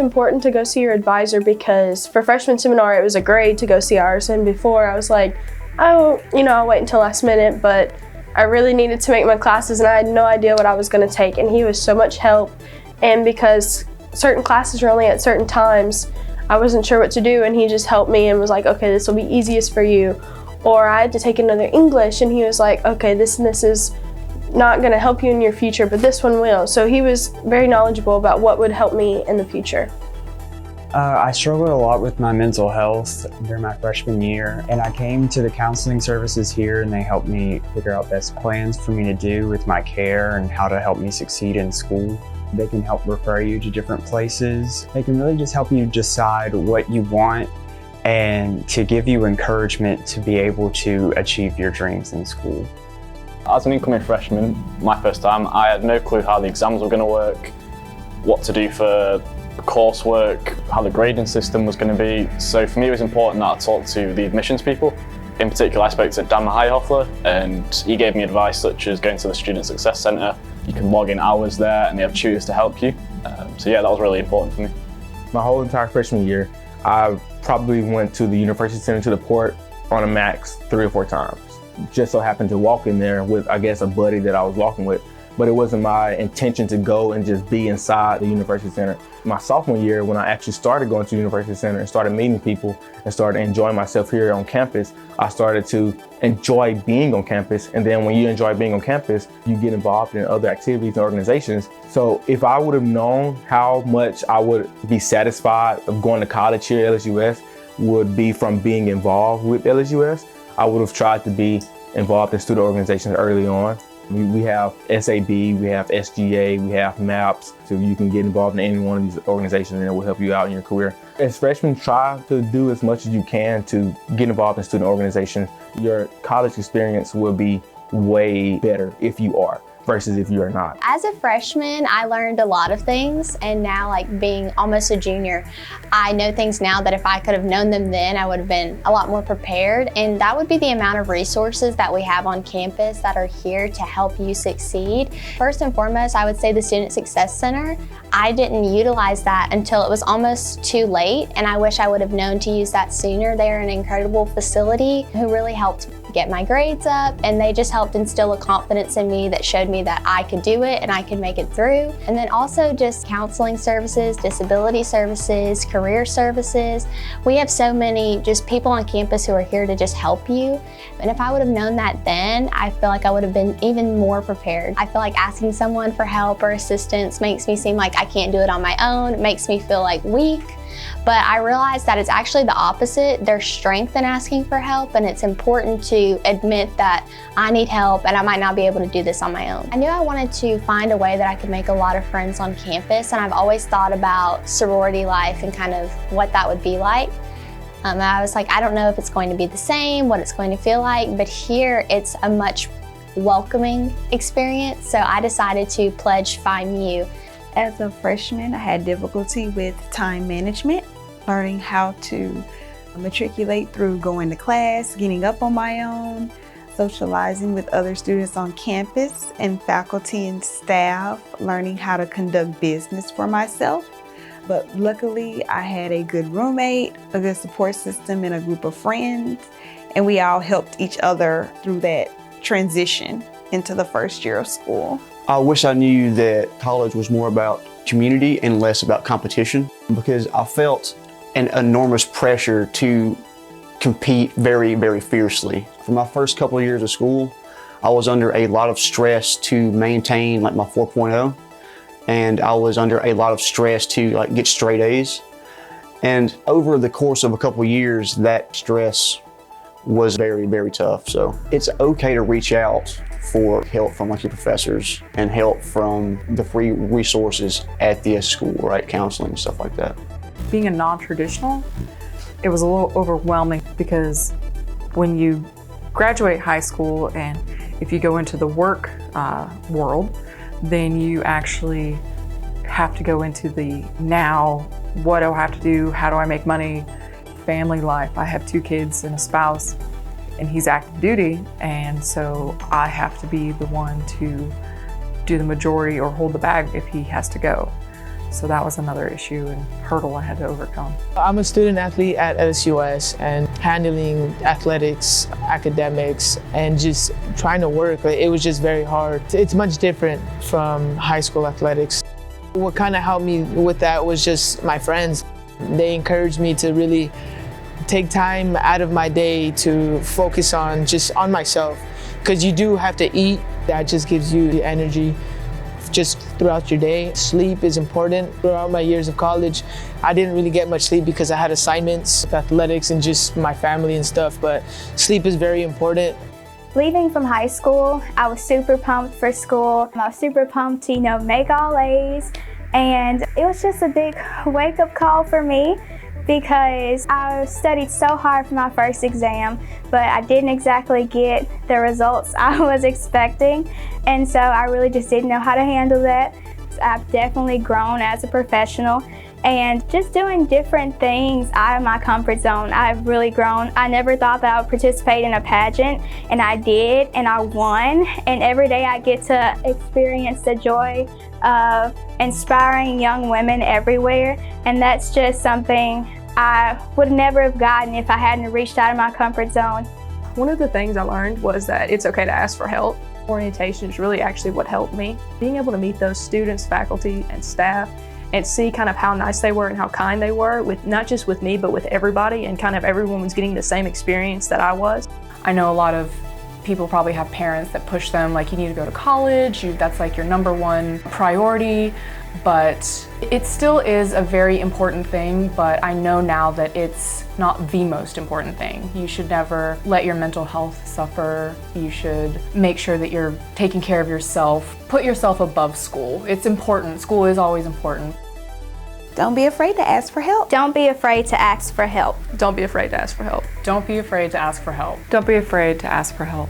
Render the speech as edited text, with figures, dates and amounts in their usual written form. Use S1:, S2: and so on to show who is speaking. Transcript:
S1: important to go see your advisor because for freshman seminar, it was a grade to go see ours. And before I was like, oh, I'll wait until last minute, but I really needed to make my classes and I had no idea what I was gonna take. And he was so much help. And because certain classes were only at certain times, I wasn't sure what to do, and he just helped me and was like, okay, this will be easiest for you. Or I had to take another English, and he was like, okay, this and this is not gonna help you in your future, but this one will. So he was very knowledgeable about what would help me in the future.
S2: I struggled a lot with my mental health during my freshman year, and I came to the counseling services here and they helped me figure out best plans for me to do with my care and how to help me succeed in school. They can help refer you to different places. They can really just help you decide what you want and to give you encouragement to be able to achieve your dreams in school.
S3: As an incoming freshman, my first time, I had no clue how the exams were going to work, what to do for coursework, how the grading system was going to be. So for me, it was important that I talked to the admissions people. In particular, I spoke to Dan Mahayhoffler, and he gave me advice such as going to the Student Success Centre. You can log in hours there and they have tutors to help you. So yeah, that was really important for me.
S4: My whole entire freshman year, I probably went to the University Center to the port on a max 3 or 4 times. Just so happened to walk in there with, I guess, a buddy that I was walking with. But it wasn't my intention to go and just be inside the University Center. My sophomore year, when I actually started going to the University Center and started meeting people and started enjoying myself here on campus, I started to enjoy being on campus. And then when you enjoy being on campus, you get involved in other activities and organizations. So if I would have known how much I would be satisfied of going to college here at LSUS would be from being involved with LSUS, I would have tried to be involved in student organizations early on. We have SAB, we have SGA, we have MAPS, so you can get involved in any one of these organizations and it will help you out in your career. As freshmen, try to do as much as you can to get involved in student organizations. Your college experience will be way better if you are versus if you are not.
S5: As a freshman, I learned a lot of things, and now, like being almost a junior, I know things now that if I could have known them then, I would have been a lot more prepared. And that would be the amount of resources that we have on campus that are here to help you succeed. First and foremost, I would say the Student Success Center. I didn't utilize that until it was almost too late, and I wish I would have known to use that sooner. They're an incredible facility who really helped get my grades up, and they just helped instill a confidence in me that showed me that I could do it and I could make it through. And then also just counseling services, disability services, career services. We have so many just people on campus who are here to just help you. And if I would have known that then, I feel like I would have been even more prepared. I feel like asking someone for help or assistance makes me seem like I can't do it on my own. It makes me feel like weak. But I realized that it's actually the opposite. There's strength in asking for help, and it's important to admit that I need help and I might not be able to do this on my own. I knew I wanted to find a way that I could make a lot of friends on campus, and I've always thought about sorority life and kind of what that would be like. I was like, I don't know if it's going to be the same, what it's going to feel like, but here it's a much welcoming experience, so I decided to pledge Phi Mu.
S6: As a freshman, I had difficulty with time management, learning how to matriculate through going to class, getting up on my own, socializing with other students on campus and faculty and staff, learning how to conduct business for myself. But luckily, I had a good roommate, a good support system, and a group of friends, and we all helped each other through that transition into the first year of school.
S7: I wish I knew that college was more about community and less about competition, because I felt an enormous pressure to compete very, very fiercely. For my first couple of years of school, I was under a lot of stress to maintain like my 4.0, and I was under a lot of stress to get straight A's. And over the course of a couple of years, that stress was very, very tough. So it's okay to reach out for help from your professors and help from the free resources at the school, right? Counseling, stuff like that.
S8: Being a non-traditional, it was a little overwhelming because when you graduate high school and if you go into the work world, then you actually have to go into the now, what do I have to do? How do I make money? Family life. I have 2 kids and a spouse, and he's active duty, and so I have to be the one to do the majority or hold the bag if he has to go. So that was another issue and hurdle I had to overcome.
S9: I'm a student athlete at LSUS, and handling athletics, academics, and just trying to work, it was just very hard. It's much different from high school athletics. What kind of helped me with that was just my friends. They encouraged me to really take time out of my day to focus on myself, because you do have to eat. That just gives you the energy just throughout your day. Sleep is important. Throughout my years of college, I didn't really get much sleep because I had assignments with athletics and just my family and stuff, but sleep is very important.
S10: Leaving from high school, I was super pumped for school. I was super pumped to, make all A's, and it was just a big wake-up call for me, because I studied so hard for my first exam, but I didn't exactly get the results I was expecting, and so I really just didn't know how to handle that. I've definitely grown as a professional, and just doing different things out of my comfort zone. I've really grown. I never thought that I would participate in a pageant, and I did, and I won, and every day I get to experience the joy of inspiring young women everywhere, and that's just something I would never have gotten if I hadn't reached out of my comfort zone.
S1: One of the things I learned was that it's okay to ask for help. Orientation is really actually what helped me. Being able to meet those students, faculty, and staff and see kind of how nice they were and how kind they were, with not just with me, but with everybody, and kind of everyone was getting the same experience that I was.
S8: I know a lot of people probably have parents that push them like, you need to go to college, that's like your number one priority, but it still is a very important thing, but I know now that it's not the most important thing. You should never let your mental health suffer. You should make sure that you're taking care of yourself. Put yourself above school. It's important. School is always important.
S6: Don't be afraid to ask for help.
S10: Don't be afraid to ask for help.
S1: Don't be afraid to ask for help.
S8: Don't be afraid to ask for help.
S11: Don't be afraid to ask for help.